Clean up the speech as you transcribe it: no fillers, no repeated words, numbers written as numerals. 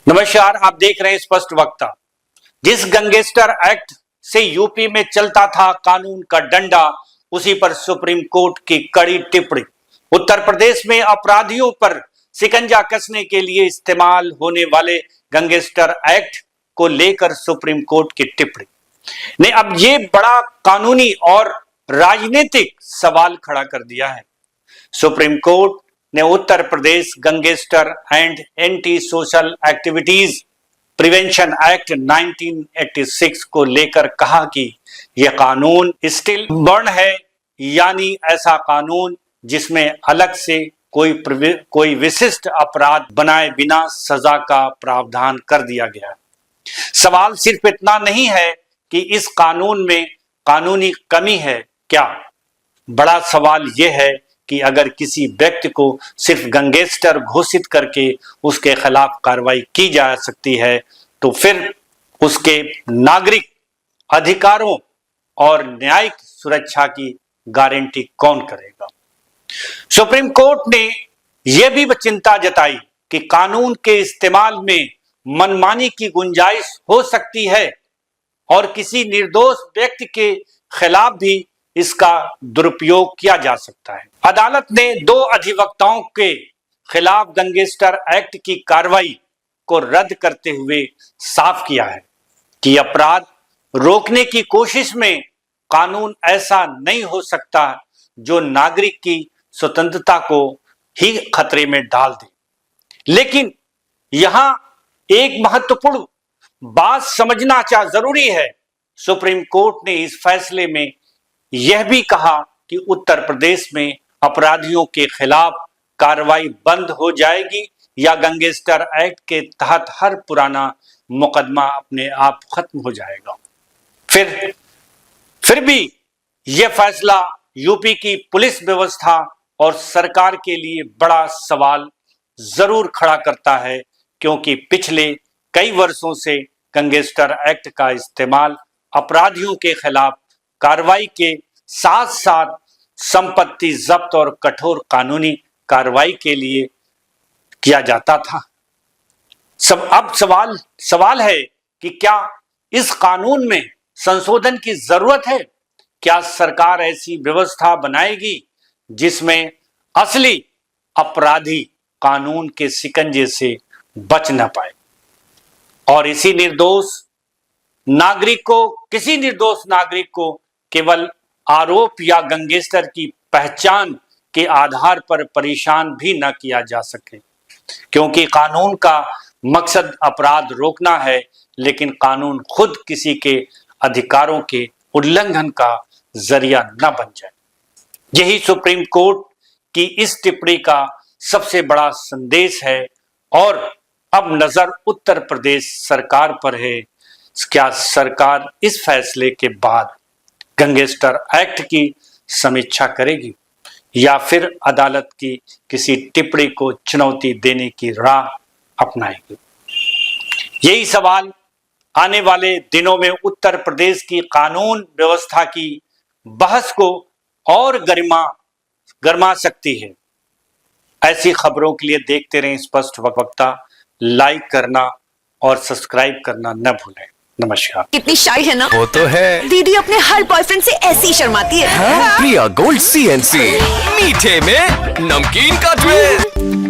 नमस्कार, आप देख रहे हैं स्पष्ट वक्ता। जिस गैंगस्टर एक्ट से यूपी में चलता था कानून का डंडा, उसी पर सुप्रीम कोर्ट की कड़ी टिप्पणी। उत्तर प्रदेश में अपराधियों पर शिकंजा कसने के लिए इस्तेमाल होने वाले गैंगस्टर एक्ट को लेकर सुप्रीम कोर्ट की टिप्पणी ने अब ये बड़ा कानूनी और राजनीतिक सवाल खड़ा कर दिया है। सुप्रीम कोर्ट ने Uttar Pradesh gangster and anti social activities prevention act 1986 को लेकर कहा कि यह कानून स्टिल बर्न है, यानी ऐसा कानून जिसमें अलग से कोई विशिष्ट अपराध बनाए बिना सजा का प्रावधान कर दिया गया है। सवाल सिर्फ इतना नहीं है कि इस कानून में कानूनी कमी है क्या, बड़ा सवाल यह है कि अगर किसी व्यक्ति को सिर्फ गैंगस्टर घोषित करके उसके खिलाफ कार्रवाई की जा सकती है, तो फिर उसके नागरिक अधिकारों और न्यायिक सुरक्षा की गारंटी कौन करेगा। सुप्रीम कोर्ट ने यह भी चिंता जताई कि कानून के इस्तेमाल में मनमानी की गुंजाइश हो सकती है और किसी निर्दोष व्यक्ति के खिलाफ भी इसका दुरुपयोग किया जा सकता है। अदालत ने दो अधिवक्ताओं के खिलाफ गैंगस्टर एक्ट की कार्रवाई को रद्द करते हुए साफ किया है कि अपराध रोकने की कोशिश में कानून ऐसा नहीं हो सकता जो नागरिक की स्वतंत्रता को ही खतरे में डाल दे। लेकिन यहां एक महत्वपूर्ण बात समझना जरूरी है। सुप्रीम कोर्ट ने इस फैसले में यह भी कहा कि उत्तर प्रदेश में अपराधियों के खिलाफ कार्रवाई बंद हो जाएगी या गैंगस्टर एक्ट के तहत हर पुराना मुकदमा अपने आप खत्म हो जाएगा। फिर भी यह फैसला यूपी की पुलिस व्यवस्था और सरकार के लिए बड़ा सवाल जरूर खड़ा करता है, क्योंकि पिछले कई वर्षों से गैंगस्टर एक्ट का इस्तेमाल अपराधियों के खिलाफ कार्रवाई के साथ साथ संपत्ति जब्त और कठोर कानूनी कार्रवाई के लिए किया जाता था। अब सवाल है कि क्या इस कानून में संशोधन की जरूरत है? क्या सरकार ऐसी व्यवस्था बनाएगी जिसमें असली अपराधी कानून के शिकंजे से बच न पाए और किसी निर्दोष नागरिक को केवल आरोप या गैंगस्टर की पहचान के आधार पर परेशान भी न किया जा सके, क्योंकि कानून का मकसद अपराध रोकना है, लेकिन कानून खुद किसी के अधिकारों के उल्लंघन का जरिया न बन जाए। यही सुप्रीम कोर्ट की इस टिप्पणी का सबसे बड़ा संदेश है और अब नजर उत्तर प्रदेश सरकार पर है। क्या सरकार इस फैसले के बाद गैंगस्टर एक्ट की समीक्षा करेगी या फिर अदालत की किसी टिप्पणी को चुनौती देने की राह अपनाएगी? यही सवाल आने वाले दिनों में उत्तर प्रदेश की कानून व्यवस्था की बहस को और गरमा सकती है। ऐसी खबरों के लिए देखते रहें स्पष्ट वक्ता। लाइक करना और सब्सक्राइब करना न भूलें। नमस्कार। कितनी शाय है ना? वो तो है। दीदी अपने हर बॉयफ्रेंड से ऐसी ही शर्माती है। प्रिया गोल्ड CNC, मीठे में नमकीन का ट्विस्ट।